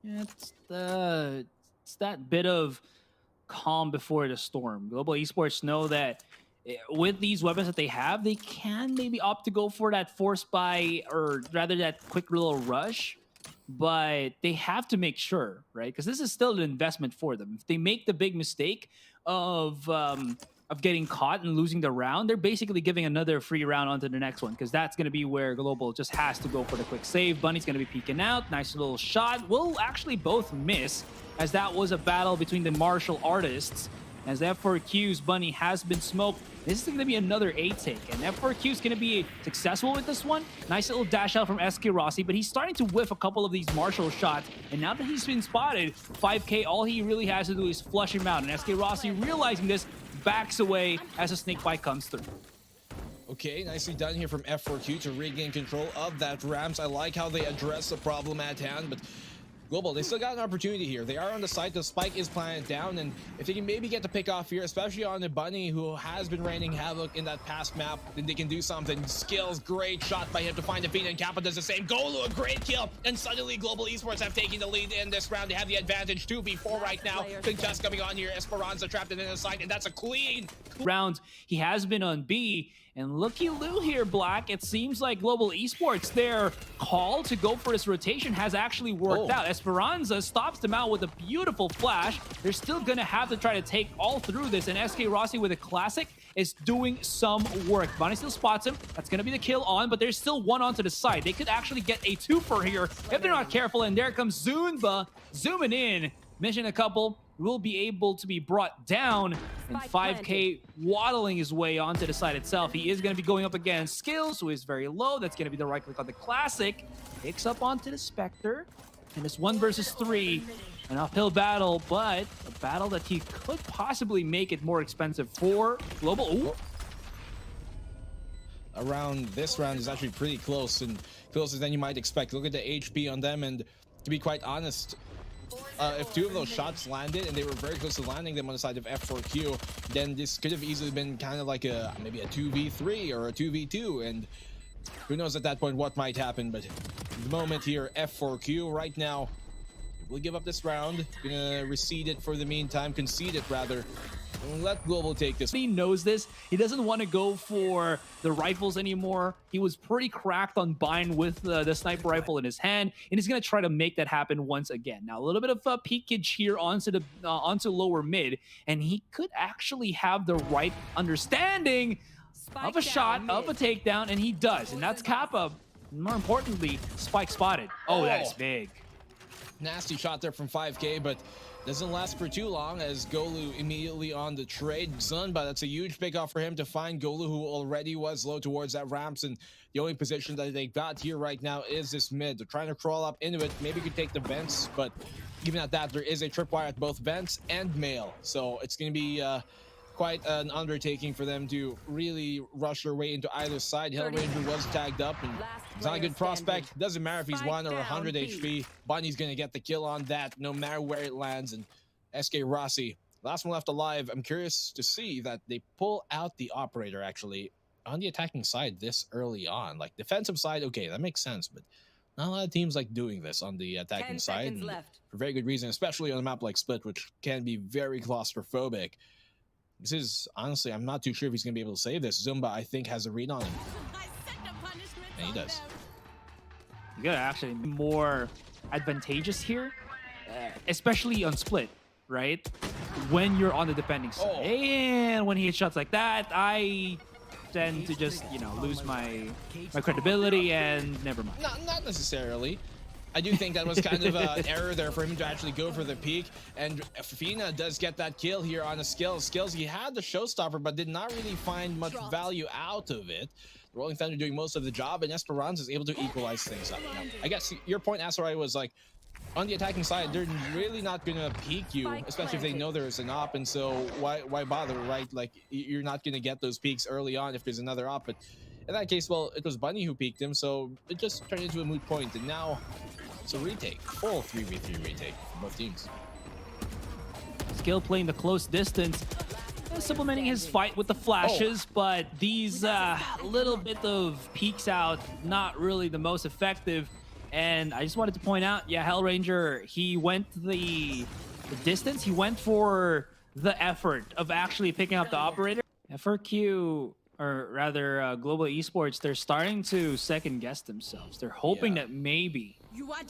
It's that bit of calm before the storm. Global Esports know that with these weapons that they have, they can maybe opt to go for that force buy or rather that quick little rush. But they have to make sure, right? Because this is still an investment for them. If they make the big mistake of getting caught and losing the round, they're basically giving another free round onto the next one because that's going to be where Global just has to go for the quick save. Bunny's going to be peeking out. Nice little shot. Will actually both miss as that was a battle between the martial artists. As F4Q's Bunny has been smoked, this is going to be another A take, and F4Q is going to be successful with this one. Nice little dash out from SkRossi, but he's starting to whiff a couple of these martial shots, and now that he's been spotted, FiveK, all he really has to do is flush him out, and SkRossi, realizing this, backs away as a snake bite comes through. Okay, nicely done here from F4Q to regain control of that Rams. I like how they address the problem at hand, but Global, they still got an opportunity here. They are on the site. The spike is planted down, and if they can maybe get the pick off here, especially on the Bunny, who has been raining havoc in that past map, then they can do something. skillZ, great shot by him to find Efina, and KappA does the same. Golu, a great kill, and suddenly Global Esports have taken the lead in this round. They have the advantage 2v4 right now. Big test coming on here. Esperanza trapped in the site, and that's a clean round. He has been on B, and looky-loo here, Black. It seems like Global Esports, their call to go for this rotation has actually worked out. Esperanza stops them out with a beautiful flash. They're still going to have to try to take all through this, and SkRossi with a classic is doing some work. Bunny still spots him. That's going to be the kill on, but there's still one onto the side. They could actually get a twofer here if they're not careful, and there comes Zunba zooming in. Mission a couple. Will be able to be brought down, and FiveK waddling his way onto the side itself. He is going to be going up against skillZ, who is very low. That's going to be the right click on the classic. Picks up onto the Spectre, and it's 1 versus 3. An uphill battle, but a battle that he could possibly make it more expensive for Global. Ooh. Around this round is actually pretty close, and closer than you might expect. Look at the HP on them, and to be quite honest, if 2 of those shots landed and they were very close to landing them on the side of F4Q, then this could have easily been kind of like maybe a 2v3 or a 2v2, and who knows at that point what might happen. But the moment here, F4Q right now will give up this round, gonna recede it for the meantime, concede it rather. Let Global take this. He knows this. He doesn't want to go for the rifles anymore. He was pretty cracked on Bind with the sniper rifle in his hand, and he's going to try to make that happen once again. Now, a little bit of peekage here onto lower mid, and he could actually have the right understanding of a shot, of a takedown, and he does. And that's KappA. More importantly, Spike spotted. Oh, that is big. Nasty shot there from FiveK, but doesn't last for too long as Golu immediately on the trade. Zunba, that's a huge pickoff for him to find Golu, who already was low towards that ramps, and the only position that they got here right now is this mid. They're trying to crawl up into it. Maybe could take the vents, but even at that, there is a tripwire at both vents and mail, so it's going to be quite an undertaking for them to really rush their way into either side. HellrangeR was tagged up, and he's not a good prospect. Doesn't matter if he's 1 or 100 HP. Bunny's going to get the kill on that no matter where it lands. And SkRossi, last one left alive. I'm curious to see that they pull out the operator actually on the attacking side this early on. Like defensive side, okay, that makes sense, but not a lot of teams like doing this on the attacking side for very good reason, especially on a map like Split, which can be very claustrophobic. This is, honestly, I'm not too sure if he's going to be able to save this. Zunba, I think, has a read on him. And he does. You gotta actually be more advantageous here, especially on Split, right? When you're on the defending side. And when he hits shots like that, I tend to just, you know, lose my credibility and never mind. Not necessarily. I do think that was kind of an error there for him to actually go for the peak, and Efina does get that kill here on the skillZ. He had the showstopper, but did not really find much value out of it. The Rolling Thunder doing most of the job, and Esperanza is able to equalize things up. Now, I guess your point, Asurai, was like, on the attacking side, they're really not gonna peek you, especially if they know there's an op, and so why bother, right? Like, you're not gonna get those peaks early on if there's another op, but in that case, well, it was Bunny who peeked him, so it just turned into a moot point, and now it's a retake, full 3v3 retake for both teams. Skill playing the close distance, supplementing his fight with the flashes, but these little bit of peeks out, not really the most effective. And I just wanted to point out, yeah, HellrangeR, he went the distance. He went for the effort of actually picking up the operator. F4Q, or rather Global Esports, they're starting to second guess themselves. They're hoping that maybe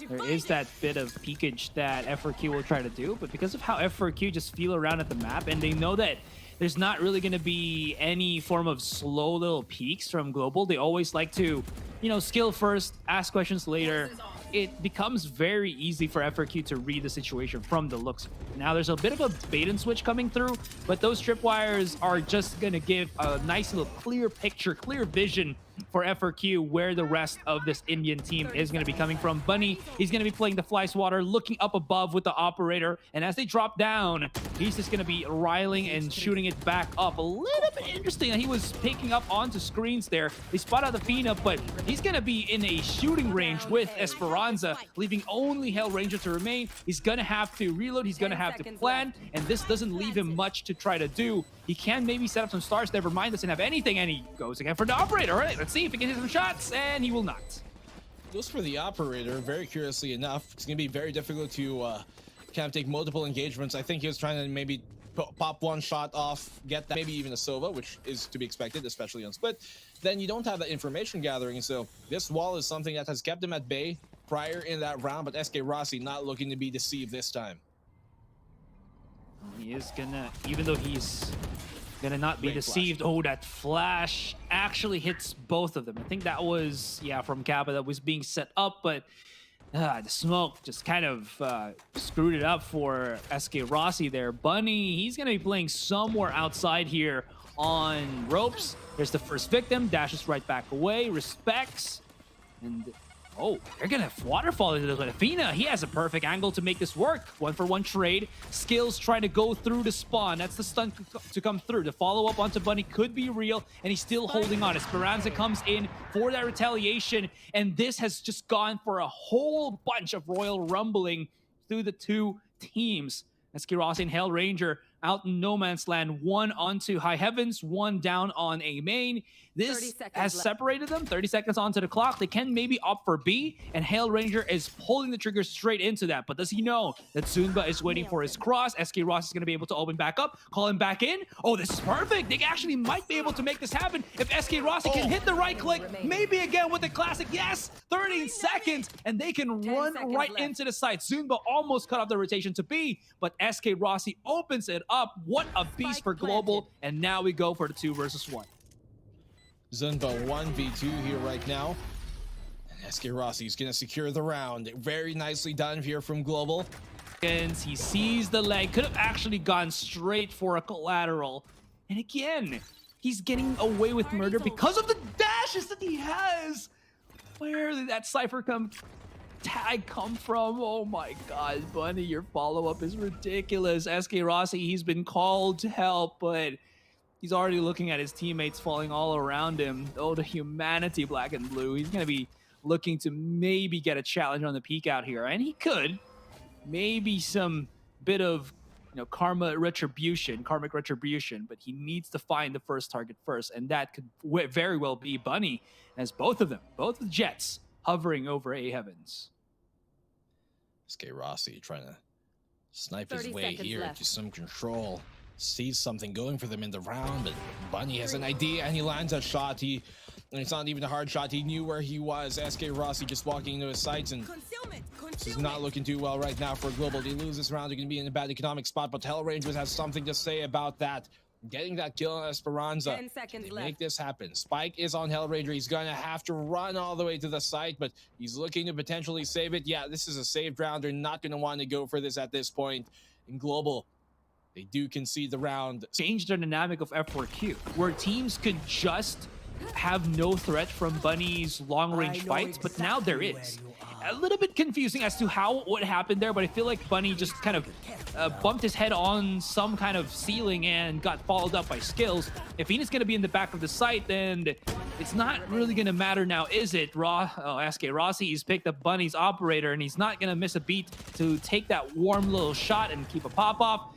there is that bit of peekage that F4Q will try to do, but because of how F4Q just feel around at the map, and they know that there's not really going to be any form of slow little peaks from Global. They always like to, you know, skill first, ask questions later. It becomes very easy for F4Q to read the situation from the looks. Now there's a bit of a bait and switch coming through, but those tripwires are just going to give a nice little clear picture, clear vision for F4Q where the rest of this Indian team is going to be coming from. Bunny, he's going to be playing the fly swatter, looking up above with the operator, and as they drop down, he's just going to be riling and shooting it back up. A little bit interesting. He was picking up onto screens there. They spot out the Efina, but he's going to be in a shooting range with Esperanza, leaving only HellrangeR to remain. He's going to have to reload. He's going to have to plan, and this doesn't leave him much to try to do. He can maybe set up some stars. Never mind, doesn't have anything, and he goes again for the operator. All right, let's see if he can hit some shots, and he will not. Goes for the operator, very curiously enough. It's going to be very difficult to kind of take multiple engagements. I think he was trying to maybe pop one shot off, get that, maybe even a Sova, which is to be expected, especially on split. Then you don't have that information gathering, so this wall is something that has kept him at bay prior in that round, but SkRossi not looking to be deceived this time. He is gonna, even though he's gonna not be deceived. Oh, that flash actually hits both of them. I think that was, yeah, from KappA that was being set up, but the smoke just kind of screwed it up for SkRossi there. Bunny, he's gonna be playing somewhere outside here on ropes. There's the first victim, dashes right back away, respects, and oh, they're gonna waterfall into the Efina. He has a perfect angle to make this work. 1-for-1 trade. skillZ trying to go through the spawn. That's the stun to come through. The follow-up onto Bunny could be real, and he's still holding on. Esperanza comes in for that retaliation, and this has just gone for a whole bunch of royal rumbling through the two teams. SkRossi and HellrangeR out in no man's land. One onto high heavens, one down on a main. This has separated them. 30 seconds onto the clock. They can maybe opt for B, and HellrangeR is pulling the trigger straight into that. But does he know that Zunba is waiting for his cross? SkRossi is going to be able to open back up, call him back in. Oh, this is perfect. They actually might be able to make this happen if SkRossi can hit the right click. Maybe again with the classic. Yes, 13 seconds, and they can run right into the site. Zunba almost cut off the rotation to B, but SkRossi opens it up. What a beast for Global, and now we go for the 2 versus 1. Zunba 1v2 here right now. SkRossi is going to secure the round. Very nicely done here from Global. And he sees the leg. Could have actually gone straight for a collateral. And again, he's getting away with murder because of the dashes that he has. Where did that Cypher tag come from? Oh my god, Bunny, your follow-up is ridiculous. SkRossi, he's been called to help, but he's already looking at his teammates falling all around him. Oh, the humanity, BlackenBlue. He's going to be looking to maybe get a challenge on the peak out here, and he could. Maybe some bit of, you know, karmic retribution, but he needs to find the first target first, and that could very well be Bunny, as both of them, both the Jets, hovering over A heavens. SkRossi trying to snipe his way here to some control. Sees something going for them in the round, but Bunny has an idea and he lands a shot. It's not even a hard shot. He knew where he was. SkRossi just walking into his sights, and this is not looking too well right now for Global. They lose this round, they're going to be in a bad economic spot, but HellrangeR has something to say about that. Getting that kill on Esperanza. 10 seconds They left. make this happen. Spike is on HellrangeR. He's going to have to run all the way to the site, but he's looking to potentially save it. Yeah, this is a saved round. They're not going to want to go for this at this point. In Global, they do concede the round. Change the dynamic of F4Q, where teams could just have no threat from Bunny's long-range fights, but now there is. A little bit confusing as to what happened there, but I feel like Bunny just kind of bumped his head on some kind of ceiling and got followed up by skillZ. If Efina's going to be in the back of the site, then it's not really going to matter now, is it? SkRossi, he's picked up Bunny's operator, and he's not going to miss a beat to take that warm little shot and keep a pop-off.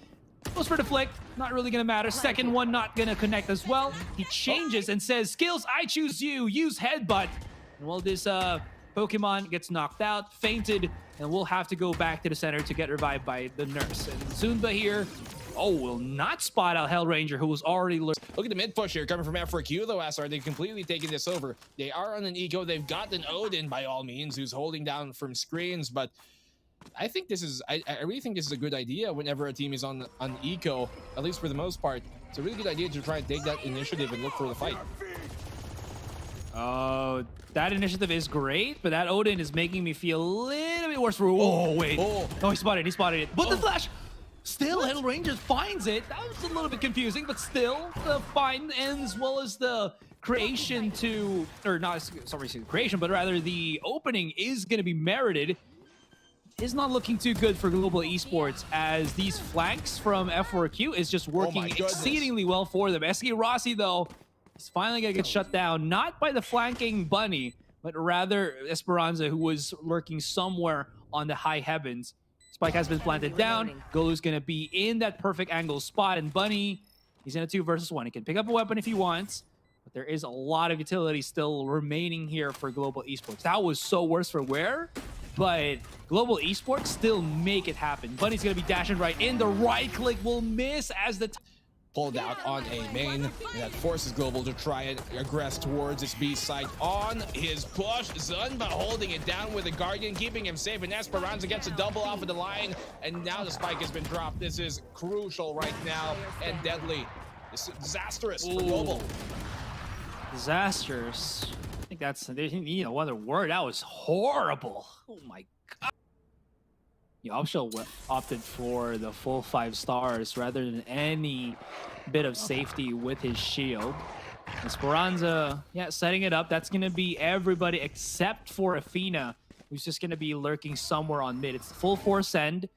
Goes for the flick, not really gonna matter. Second one not gonna connect as well. He changes and says, skillZ, I choose you, use headbutt. And well, this Pokemon gets knocked out, fainted, and we'll have to go back to the center to get revived by the nurse. And Zunba here, will not spot out HellrangeR, who was already Look at the mid push here coming from F4Q though, Asurai. They've completely taken this over. They are on an eco. They've got an Odin by all means, who's holding down from screens, but I think this is, I really think this is a good idea whenever a team is on eco, at least for the most part. It's a really good idea to try and take that initiative and look for the fight. Oh, that initiative is great, but that Odin is making me feel a little bit worse for. Oh, wait. Oh, he spotted it. But the flash! Still, HellrangeR finds it. That was a little bit confusing, but still, the find as well as the creation to, or not, sorry, creation, but rather the opening is going to be merited. Is not looking too good for Global Esports, as these flanks from F4Q is just working exceedingly well for them. SkRossi, though, is finally going to get shut down, not by the flanking bunny, but rather Esperanza, who was lurking somewhere on the high heavens. Spike has been planted down. Golu's going to be in that perfect angle spot, and Bunny, he's in a 2 versus 1. He can pick up a weapon if he wants, but there is a lot of utility still remaining here for Global Esports. That was so worse for wear, but Global Esports still make it happen. Bunny's going to be dashing right in. The right click will miss as the pulled out on a main, and that forces Global to try and aggress towards its B site on his push. Zunba holding it down with a Guardian, keeping him safe, and Esperanza gets a double off of the line, and now the spike has been dropped. This is crucial right now and deadly. This is disastrous for Global. Disastrous. I think that's, you know, one other word. That was horrible. Oh my god. Yopsho opted for the full 5 stars rather than any bit of safety with his shield. Esperanza, yeah, setting it up. That's going to be everybody except for Efina, who's just going to be lurking somewhere on mid. It's the full force end.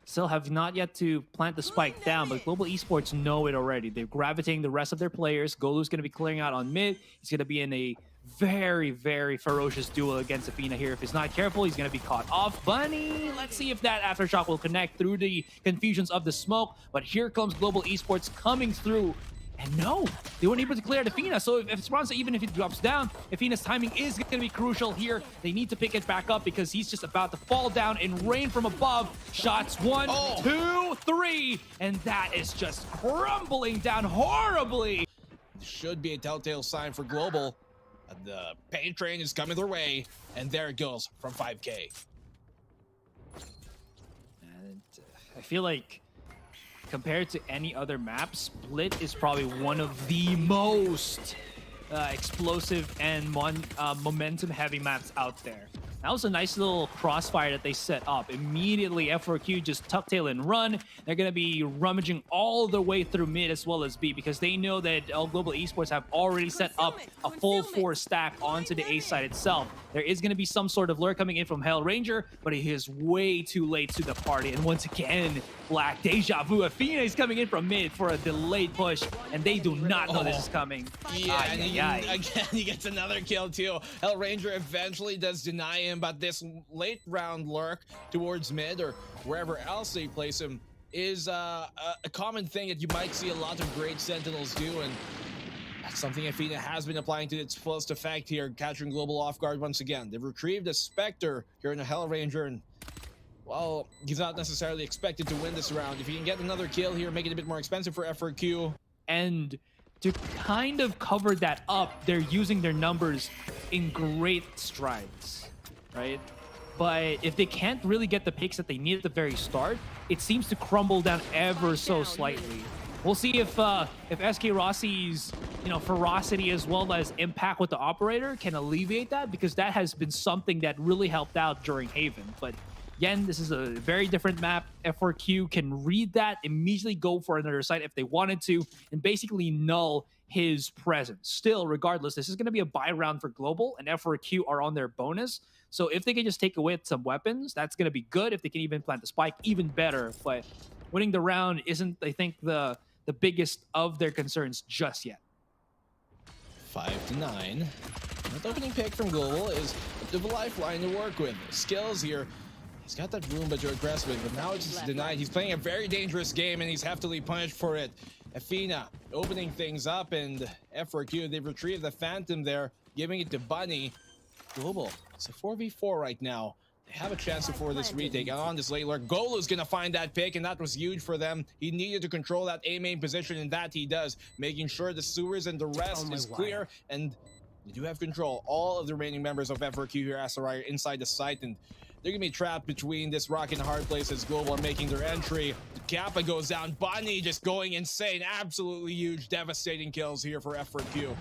Still have not yet to plant the spike down, but Global Esports know it already. They're gravitating the rest of their players. Golu's going to be clearing out on mid. He's going to be in a very, very ferocious duel against Efina here. If he's not careful, he's going to be caught off. Bunny, let's see if that aftershock will connect through the confusions of the smoke. But here comes Global Esports coming through. And no, they weren't able to clear Efina. So if Esperanza, even if it drops down, Efina's timing is going to be crucial here. They need to pick it back up because he's just about to fall down and rain from above. Shots 1, 2, 3. And that is just crumbling down horribly. Should be a telltale sign for Global. The pain train is coming their way, and there it goes from FiveK. And I feel like compared to any other map, Split is probably one of the most explosive and momentum-heavy maps out there. That was a nice little crossfire that they set up. Immediately, F4Q just tuck tail and run. They're going to be rummaging all the way through mid as well as B because they know that Global Esports have already set up a full 4 stack onto the A side itself. There is going to be some sort of lure coming in from HellrangeR, but he is way too late to the party. And once again, Black Deja Vu. Efina is coming in from mid for a delayed push, and they do not know this is coming. Yeah, and again, he gets another kill too. HellrangeR eventually does deny him, but this late round lurk towards mid or wherever else they place him is a common thing that you might see a lot of great Sentinels do, and that's something Efina has been applying to its fullest effect here, capturing Global off guard once again. They've retrieved a Spectre here in a HellrangeR, and well, he's not necessarily expected to win this round. If he can get another kill here, make it a bit more expensive for F4Q. And to kind of cover that up, they're using their numbers in great strides, right? But if they can't really get the picks that they need at the very start, it seems to crumble down ever so slightly. We'll see if SkRossi's, ferocity as well as impact with the operator can alleviate that, because that has been something that really helped out during Haven. But again, this is a very different map. F4Q can read that, immediately go for another site if they wanted to, and basically null his presence. Still, regardless, this is going to be a buy round for Global, and F4Q are on their bonus. So if they can just take away some weapons, that's going to be good. If they can even plant the spike, even better. But winning the round isn't, I think, the biggest of their concerns just yet. 5-9. That opening pick from Global is a bit of a lifeline to work with. skillZ here. He's got that room, but you're aggressive, but now it's just denied. He's playing a very dangerous game, and he's heftily punished for it. Efina opening things up, and F4Q, they've retrieved the Phantom there, giving it to Bunny. Global, it's a 4v4 right now. They have a chance for this retake. And on this late lurk, Golu's gonna find that pick, and that was huge for them. He needed to control that A main position, and that he does, making sure the sewers and the rest is clear. And they do have control. All of the remaining members of F4Q here, Asurai, are inside the site, and they're gonna be trapped between this rock and hard place as Global are making their entry. KappA goes down. Bunny just going insane. Absolutely huge, devastating kills here for F4Q.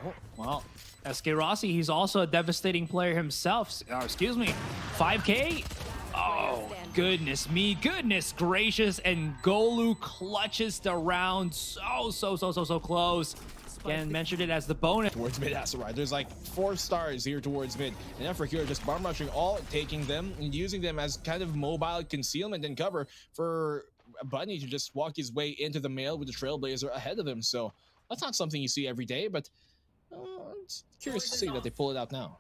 Oh, well, SkRossi, he's also a devastating player himself. Excuse me, FiveK. Oh, goodness me, goodness gracious. And Golu clutches the round so close. Again, mentioned it as the bonus. Towards mid, Asurai. There's like 4 stars here towards mid. And F4Q are just bomb rushing all, taking them and using them as kind of mobile concealment and cover for Bunny to just walk his way into the mail with the Trailblazer ahead of him. So that's not something you see every day, but it's curious to see that they pull it out now.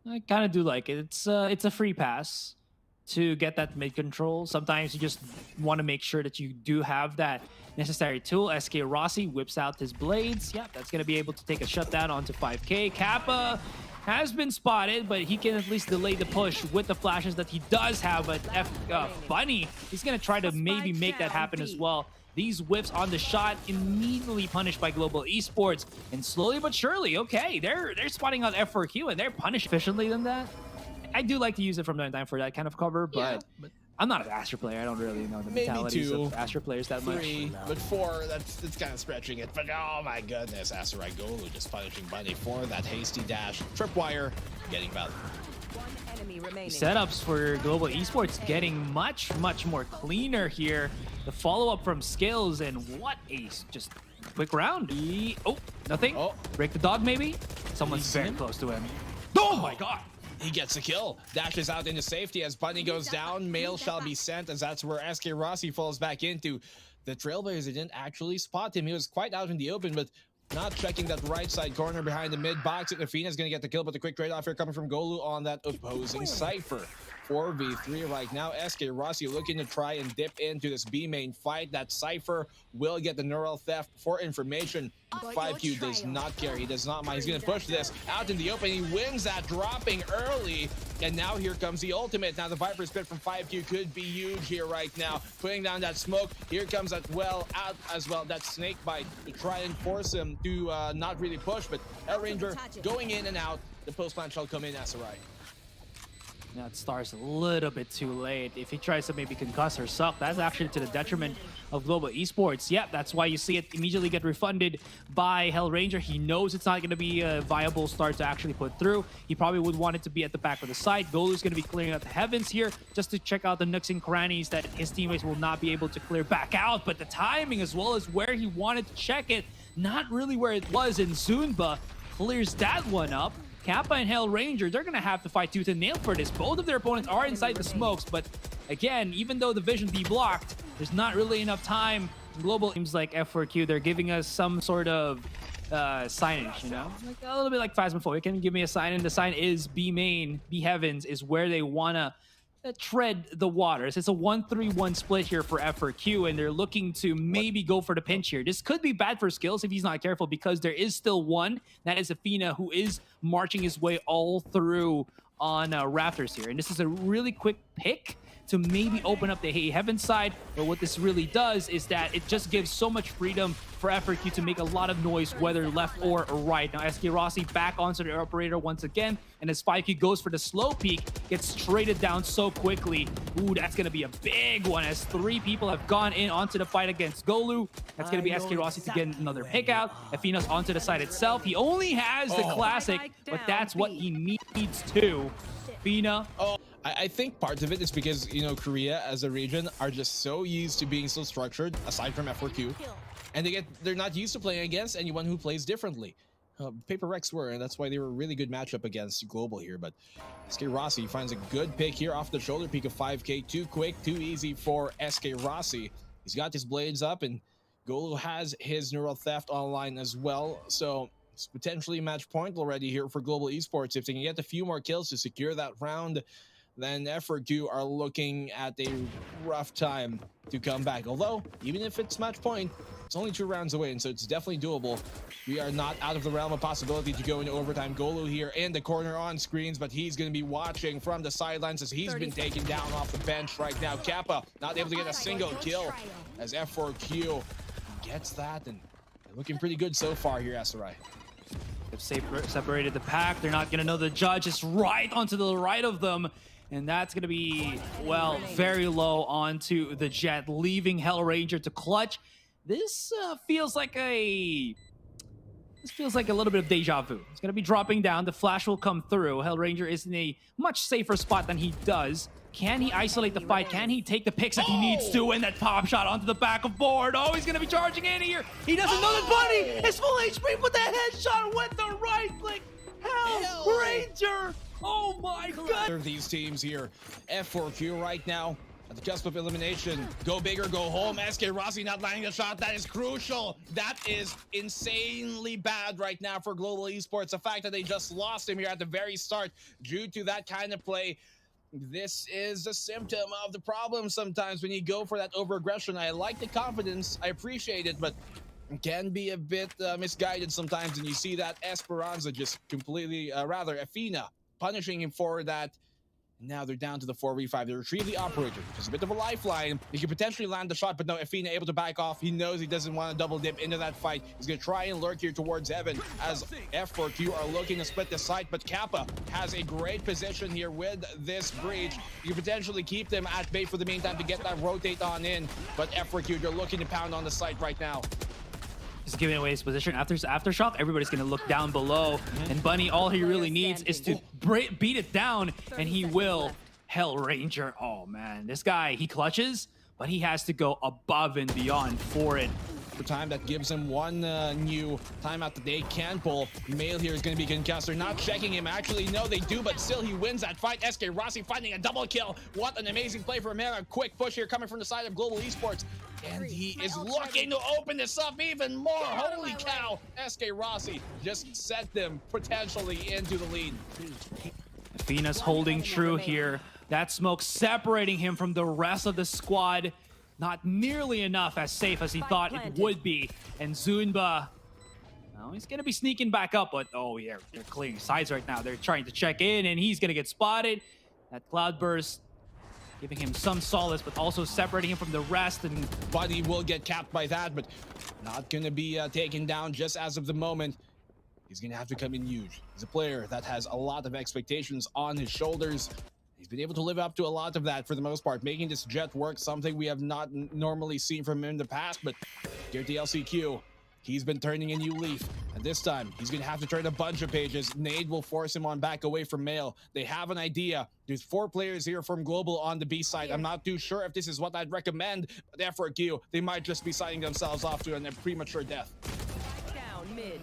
I kind of do like it. It's a free pass to get that mid control. Sometimes you just want to make sure that you do have that necessary tool. SkRossi whips out his blades. Yeah, that's going to be able to take a shutdown onto FiveK. KappA has been spotted, but he can at least delay the push with the flashes that he does have. But Bunny, he's going to try to maybe make that happen as well. These whips on the shot immediately punished by Global Esports. And slowly but surely, okay, they're spotting out F4Q and they're punished efficiently than that. I do like to use it from time to time for that kind of cover, but I'm not an Astra player. I don't really know the mentalities of Astra players that much. 3, but 4, that's kind of stretching it. But oh my goodness, Asurai Golu just punishing Bunny for that hasty dash. Tripwire getting value. Setups for Global Esports getting much more cleaner here. The follow-up from skillZ, and what a just quick round. Oh, nothing. Oh. Break the dog maybe? Someone's very close to him. Oh my god. He gets a kill. Dashes out into safety as Bunny goes down. Mail shall be sent, as that's where SkRossi falls back into. The Trailblazer didn't actually spot him. He was quite out in the open, but not checking that right side corner behind the mid box. And Efina is going to get the kill, but the quick trade-off here coming from Golu on that opposing Cypher. 4v3 right now. SkRossi looking to try and dip into this B main fight. That Cypher will get the neural theft for information. FiveQ does not care. He does not mind. He's going to push this out in the open. He wins that, dropping early. And now here comes the ultimate. Now the Viper spit from FiveQ could be huge here right now. Putting down that smoke. Here comes that out as well. That snake bite to try and force him to not really push. But HellrangeR going in and out. The post plant shall come in, Asurai. That starts a little bit too late. If he tries to maybe concuss or suck, that's actually to the detriment of Global Esports. Yeah, that's why you see it immediately get refunded by HellrangeR. He knows it's not going to be a viable start to actually put through. He probably would want it to be at the back of the site. Golu's going to be clearing out the heavens here just to check out the nooks and crannies that his teammates will not be able to clear back out. But the timing, as well as where he wanted to check it, not really where it was, in Zunba clears that one up. KappA and HellrangeR, they're going to have to fight tooth and nail for this. Both of their opponents are inside the smokes, but again, even though the vision be blocked, there's not really enough time. Global seems like F4Q, they're giving us some sort of signage, you know? Like a little bit like Phasmophobia. Can you give me a sign? And the sign is B main, B heavens is where they want to tread the waters. It's a 1-3-1 split here for F4Q, and they're looking to maybe go for the pinch here. This could be bad for skillZ if he's not careful, because there is still one. That is Efina, who is marching his way all through on Rafters here. And this is a really quick pick to maybe open up the Heaven side. But what this really does is that it just gives so much freedom for F4Q to make a lot of noise, whether left or right. Now SkRossi back onto the operator once again, and as FiveK goes for the slow peek, gets traded down so quickly. Ooh, that's going to be a big one, as 3 people have gone in onto the fight against Golu. That's going to be SkRossi to get another pick out. Efina's onto the side itself. He only has the classic, but that's what he needs to. Efina. I think part of it is because, you know, Korea as a region are just so used to being so structured, aside from F4Q, and they're not used to playing against anyone who plays differently. Paperthin were, and that's why they were a really good matchup against Global here. But SkRossi finds a good pick here off the shoulder peek of FiveK. Too quick, too easy for SkRossi. He's got his blades up, and Golu has his neural theft online as well. So it's potentially match point already here for Global Esports. If they can get a few more kills to secure that round, then F4Q are looking at a rough time to come back. Although, even if it's match point, it's only 2 rounds away, and so it's definitely doable. We are not out of the realm of possibility to go into overtime. Golu here in the corner on screens, but he's going to be watching from the sidelines as he's been taken down off the bench right now. KappA not able to get a single kill as F4Q gets that, and they're looking pretty good so far here, Asurai. They've separated the pack. They're not going to know the judge is right onto the right of them. And that's going to be, well, very low onto the Jet, leaving HellrangeR to clutch. This feels like a little bit of deja vu. It's going to be dropping down. The flash will come through. HellrangeR is in a much safer spot than he does. Can he isolate the fight? Can he take the picks that he needs to? And that pop shot onto the back of board. Oh, he's going to be charging in here. He doesn't know that Bunny is full HP, but that headshot went the right click. HellrangeR. Oh my god. These teams here. F4Q right now at the cusp of elimination. Go big or go home. SkRossi not landing a shot. That is crucial. That is insanely bad right now for Global Esports. The fact that they just lost him here at the very start due to that kind of play. This is a symptom of the problem sometimes when you go for that over-aggression. I like the confidence. I appreciate it, but it can be a bit misguided sometimes. And you see that Esperanza just completely, rather Efina, punishing him for that. Now they're down to the 4v5. They retrieve the operator, which is a bit of a lifeline. He could potentially land the shot, but no, Efina able to back off. He knows he doesn't want to double dip into that fight. He's going to try and lurk here towards Evan as F4Q are looking to split the site, but KappA has a great position here with this breach. You potentially keep them at bay for the meantime to get that rotate on in, but F4Q, they're looking to pound on the site right now. He's giving away his position. After Aftershock, everybody's going to look down below. And Bunny, all he really needs is to beat it down, and he will. HellrangeR, oh man, this guy, he clutches, but he has to go above and beyond for it. For time, that gives him one new timeout that they can pull. Mail here is going to be concussed. They're not checking him. Actually, no, they do, but still he wins that fight. SkRossi finding a double kill. What an amazing play for Mail. A quick push here coming from the side of Global Esports. And he is looking to open this up even more. Holy cow. SkRossi just set them potentially into the lead. Efina's holding true here. That smoke separating him from the rest of the squad. Not nearly enough as safe as he thought it would be. And zunba, well, he's going to be sneaking back up, but oh yeah, they're clearing sides right now. They're trying to check in, and he's going to get spotted. That cloudburst giving him some solace, but also separating him from the rest. And Buddy will get capped by that, but not going to be taken down just as of the moment. He's going to have to come in huge. He's a player that has a lot of expectations on his shoulders. He's been able to live up to a lot of that for the most part, making this Jet work, something we have not normally seen from him in the past. But here at the LCQ, he's been turning a new leaf. And this time, he's going to have to turn a bunch of pages. Nade will force him on back away from Mail. They have an idea. There's 4 players here from Global on the B side. I'm not too sure if this is what I'd recommend. But F4Q, they might just be signing themselves off to a premature death.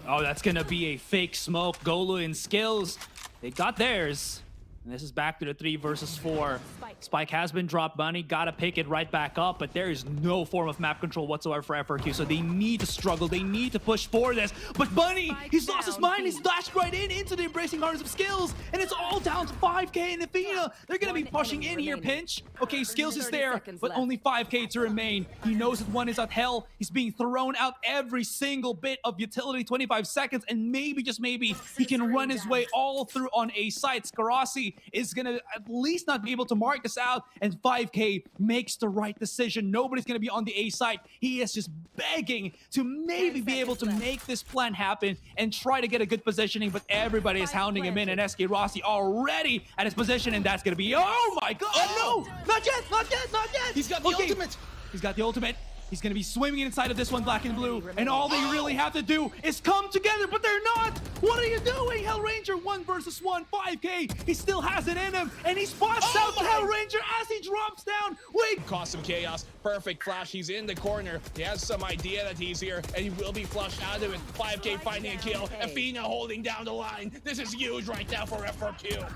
Oh, that's going to be a fake smoke. Golu and skillZ, they got theirs. And this is back to the 3 versus 4. Spike has been dropped. Bunny gotta pick it right back up, but there is no form of map control whatsoever for F4Q, so they need to struggle. They need to push for this. But Bunny, he's lost his mind. He's dashed right into the embracing harness of skillZ, and it's all down to FiveK and Efina. They're gonna be pushing in here. Pinch. Okay, skillZ is there, but only FiveK to remain. He knows that one is at hell. He's being thrown out every single bit of utility, 25 seconds, and maybe, just maybe, he can run his way all through on a site. SkRossi is gonna at least not be able to mark this out, and FiveK makes the right decision. Nobody's gonna be on the A site. He is just begging to maybe be able to make this plan happen and try to get a good positioning, but everybody is hounding him in, and skRossi already at his position, and that's gonna be, oh my god, no, not yet, not yet, not yet. He's got the ultimate. He's got the ultimate. He's going to be swimming inside of this one, BlackenBlue, and all they really have to do is come together, but they're not. What are you doing? HellrangeR 1 versus 1, FiveK. He still has it in him, and he spots out HellrangeR as he drops down. Wait. Cost him chaos. Perfect flash. He's in the corner. He has some idea that he's here, and he will be flushed out of it. FiveK finding a kill. Efina holding down the line. This is huge right now for F4Q.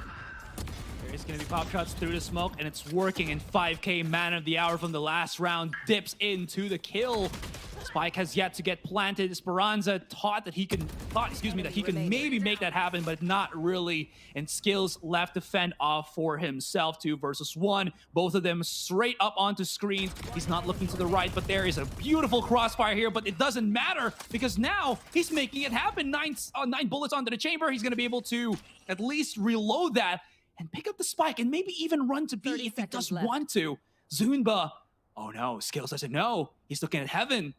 There's going to be pop shots through the smoke, and it's working. And FiveK, man of the hour from the last round, dips into the kill. Spike has yet to get planted. Esperanza thought he can maybe make that happen, but not really. And skillZ left to fend off for himself. 2 versus 1. Both of them straight up onto screen. He's not looking to the right, but there is a beautiful crossfire here, but it doesn't matter because now he's making it happen. 9 bullets onto the chamber. He's going to be able to at least reload that and pick up the spike and maybe even run to B if he does want to. Zunba. Oh no, skillZ doesn't know. He's looking at heaven.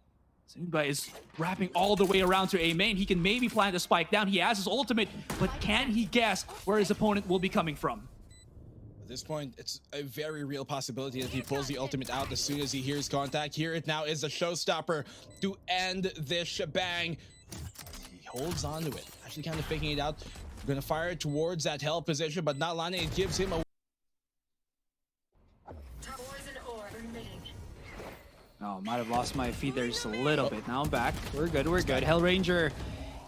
Zunba is wrapping all the way around to A main. He can maybe plant the spike down. He has his ultimate, but can he guess where his opponent will be coming from? At this point, it's a very real possibility that he pulls the ultimate out as soon as he hears contact. Here it now is a showstopper to end this shebang. He holds on to it, actually kind of faking it out. Gonna fire it towards that hell position, but not landing. It gives him a... Oh, might have lost my feed there just a little bit. Now I'm back. We're good, we're good. HellrangeR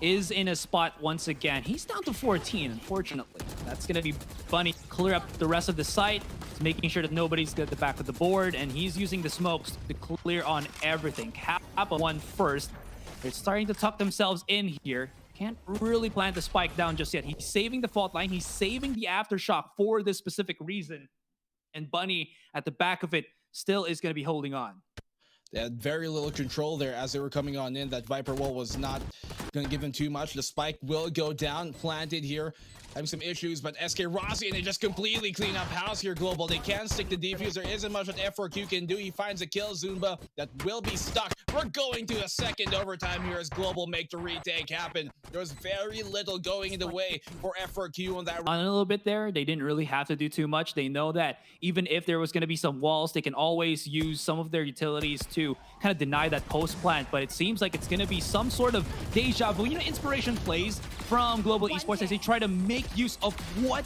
is in a spot once again. He's down to 14, unfortunately. That's going to be Bunny clear up the rest of the site. He's making sure that nobody's at the back of the board, and he's using the smokes to clear on everything. KappA won first. They're starting to tuck themselves in here. Can't really plant the spike down just yet. He's saving the fault line. He's saving the aftershock for this specific reason. And Bunny at the back of it still is going to be holding on. They had very little control there as they were coming on in. That Viper wall was not going to give them too much. The spike will go down, planted here. Having some issues, but SkRossi, and they just completely clean up house here, Global. They can stick the defuse. There isn't much that F4Q can do. He finds a kill, Zunba, that will be stuck. We're going to a second overtime here as Global make the retake happen. There was very little going in the way for F4Q on that. On a little bit there, they didn't really have to do too much. They know that even if there was going to be some walls, they can always use some of their utilities to kind of deny that post plant. But it seems like it's going to be some sort of deja vu. You know, inspiration plays from Global Esports as they try to make use of what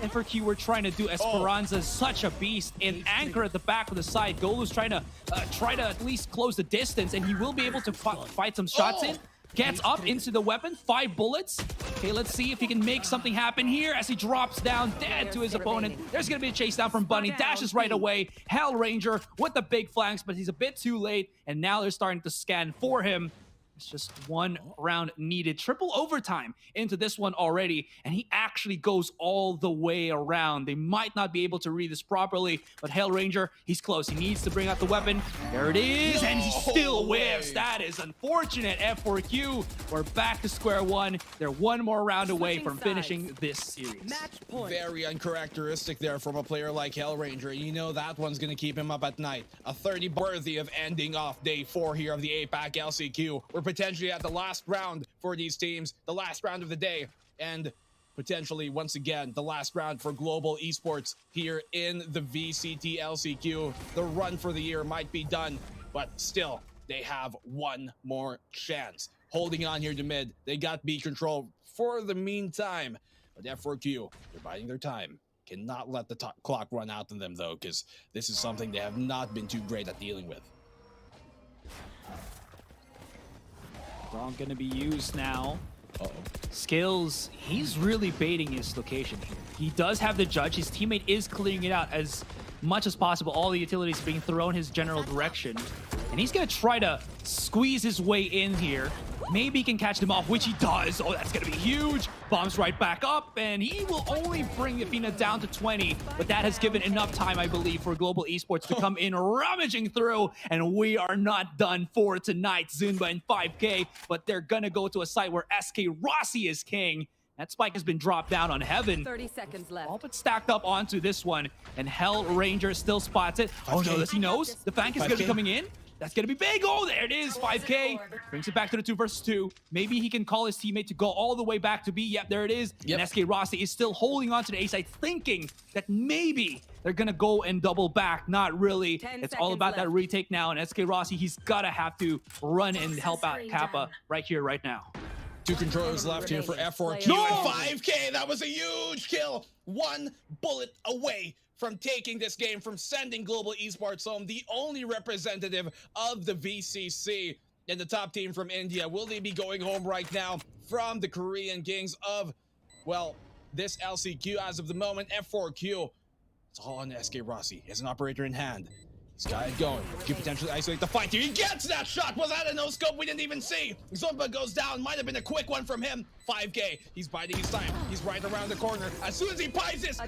F4Q were trying to do. Esperanza is such a beast. And Anchor at the back of the side. Golu's trying to at least close the distance, and he will be able to fight some shots in. Gets up into the weapon, 5 bullets. Okay, let's see if he can make something happen here as he drops down dead to his opponent. There's going to be a chase down from Bunny. Dashes right away. HellrangeR with the big flanks, but he's a bit too late. And now they're starting to scan for him. It's just one round needed. Triple overtime into this one already, and he actually goes all the way around. They might not be able to read this properly, but HellrangeR, he's close. He needs to bring out the weapon. There it is, and he still whiffs. That is unfortunate. F4Q, we're back to square one. They're one more round away from finishing this series. Very uncharacteristic there from a player like HellrangeR. You know that one's going to keep him up at night. A 30 worthy of ending off day 4 here of the APAC LCQ. We're potentially at the last round for these teams, the last round of the day, and potentially once again the last round for Global Esports here in the VCT LCQ. The run for the year might be done, but still they have one more chance. Holding on here to mid, they got B control for the meantime, but F4Q, they're biding their time. Cannot let the clock run out on them though, because this is something they have not been too great at dealing with. All going to be used now. skillZ, he's really baiting his location here. He does have the judge. His teammate is clearing it out as much as possible. All the utilities being thrown his general direction. And he's going to try to squeeze his way in here. Maybe he can catch them off, which he does. Oh, that's going to be huge. Bombs right back up, and he will only bring Efina down to 20. But that has given enough time, I believe, for Global Esports to come in rummaging through. And we are not done for tonight. Zunba and FiveK, but they're going to go to a site where SkRossi is king. That spike has been dropped down on heaven. 30 seconds left. All but stacked up onto this one. And HellrangeR still spots it. Oh no, does he knows? The flank is going to be coming in. That's going to be big. Oh, there it is. FiveK brings it back to the 2 versus 2. Maybe he can call his teammate to go all the way back to B. Yep, there it is. Yep. And SkRossi is still holding on to the A side, thinking that maybe they're going to go and double back. Not really. It's all about that retake now. And SkRossi, he's got to have to run and help out KappA right here, right now. 2 controllers left here for F4Q and FiveK. That was a huge kill. 1 bullet away from taking this game, from sending Global Esports home, the only representative of the VCC in the top team from India. Will they be going home right now from the Korean Kings of, well, this LCQ as of the moment? F4Q, it's all on SkRossi. He has an operator in hand. He's got it going. Could potentially isolate the fight. He gets that shot. Was that a no scope? We didn't even see. Zunba goes down. Might have been a quick one from him. FiveK. He's biding his time. He's right around the corner. As soon as he pies this,